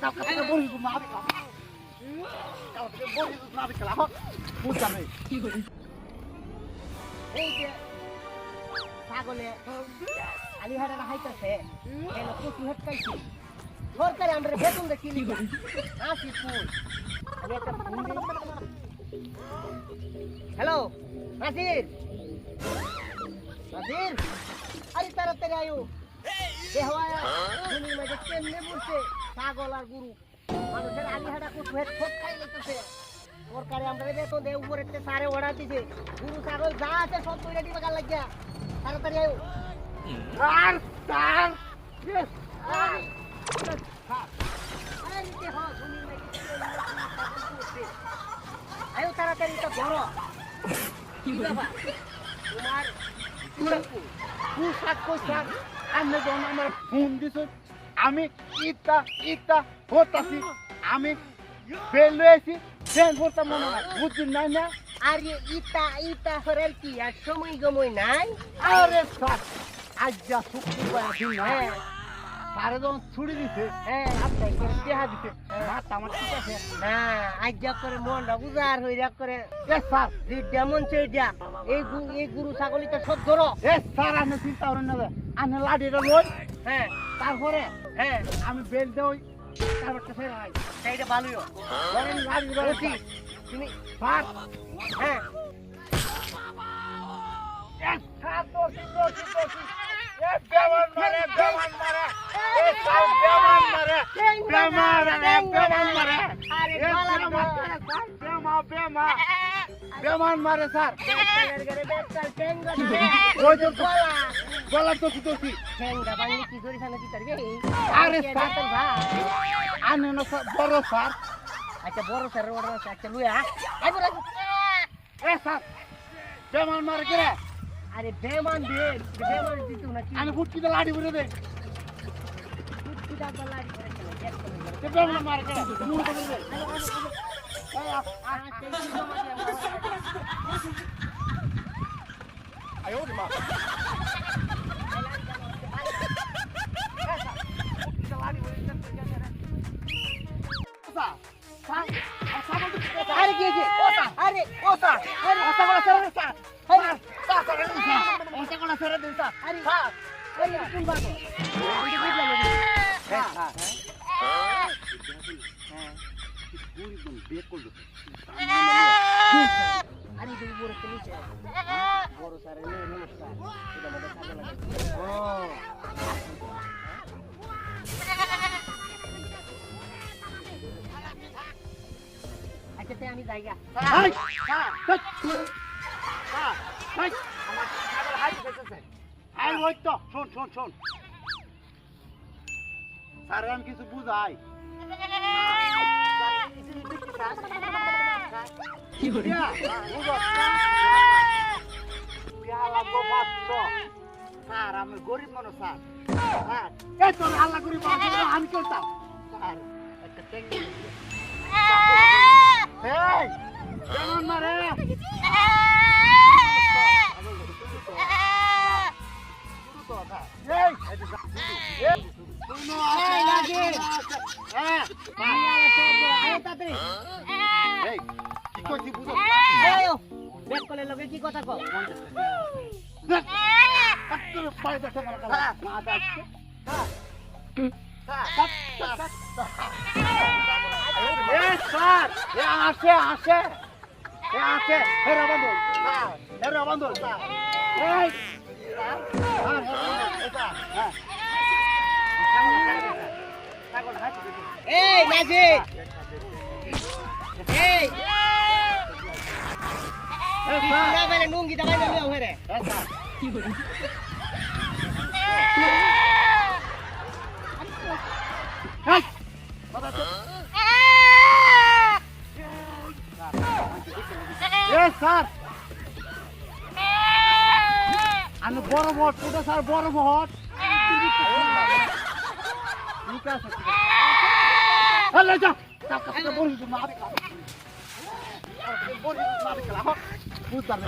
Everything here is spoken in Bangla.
কালকে বড়ি দুধ না দিলাম কালকে বড়ি দুধ না দিলাম বুঝতাম না কি করে এই যে ছাগলে আলিহাটা হাইতাছে কেন কচু হেটকাইছি সরকারে আমরা বেতন দেখি আসি ফুল আমি একটা ফোন দিই হ্যালো নাসির নাসির আরে তাড়াতাড়ি আয়ো দেহওয়া দুনির মধ্যে কেমনে বলছে ছাগল আর গরু মানুষের আলিহাটা কচু হেট খোট খাই লেগেছে সরকারে আমরা বেতন দেয় উপরে সারে অর্ডার দিছে গরু ছাগল যা আছে সব কইরা দিবা কাল লাগিয়া তাড়াতাড়ি আয়ো স্যার স্যার ইয়েস আয়ো তাড়াতাড়ি তো ধরো কি করে তোমার পোশাক পোশাক আমি যখন আমার ফোন দিছ আমি ইটা ইটা হতাছি আমি বেল লয়েছি ট্রেন করতে মনে হয় বুঝছেন না না আরে ইটা ইটা হরেল কি আর সময় গমই নাই আরে স্যার আজ যা শুক্রবার দিন না সারে যখন ছুটি দিছে হ্যাঁ আপনার করে দেহা দিছে মাথা আমার ঠিক আছে না আজ যা করে মনটা উজার হইরা করে এ স্যার যে যেমন সেইটা এই গরু ছাগলিটা সব ধরো এ স্যার আপনি চিন্তা করেন না আপনি লাঠিটা লই হ্যাঁ তারপরে হ্যাঁ আমি বেল দেই তারপরটা ফের আই সেইটা ভালোই ধরেন লাঠি ধরেছি তুমি স্যার হ্যাঁ এ স্যার দোষী দোষী দোষী এ বেমান মারে এ স্যার বেমান মারে বেমান মারে আরে এ গলা বেমান মারে স্যার বেমান মারে স্যার ওই তো গলা দোষী দোষী আরে স্যার আনে না স্যার বড় স্যার আচ্ছা বড় স্যার অর্ডার আছে আচ্ছা লুয়া এ স্যার বেমান মারে কে আরে বেমান দিত না কি আমি ফুটকিতে লাঠি ভরে দে কুত্তিটা গলাড়ি করে তে বেমান মারে কে মুড় করে দে আয় ওরে মা আরে কি হয়েছে আরে ওসা আরে ওসা বলা ছেড়ে দে স্যার আরে ওসা ছেড়ে দে স্যার ওসা বলা ছেড়ে দে স্যার আরে স্যার আরে কোন বাবা এটা বুঝলাম না হ্যাঁ পুরি দম বেক করলো আরে তুমি বড় নিচে বড় স্যার নমস্কার এটা মধ্যে কাজে লাগে ও আচ্ছা তে আমি যাইগা হাই হাই আমার ছাগল হাই গেছে হাই ওই তো শোন স্যার আমি কিছু বুঝাই কি করে স্যার আমি গরিব মানুষ স্যার এই তো আল্লাহ গরিব আমি করতাম স্যার একটা ট্যাঙ্কি এই কেমন মারে কি কথা কও আসে হেরা বান্ধব এই নাজির এই না বেলে নুঙ্গি দাবাই না লিও হেরে কি করে স্যার আমি বড় ভট কোথা স্যার বড় ভট ঠিক আছে হ্যালো যা বড় মারি বুঝতাম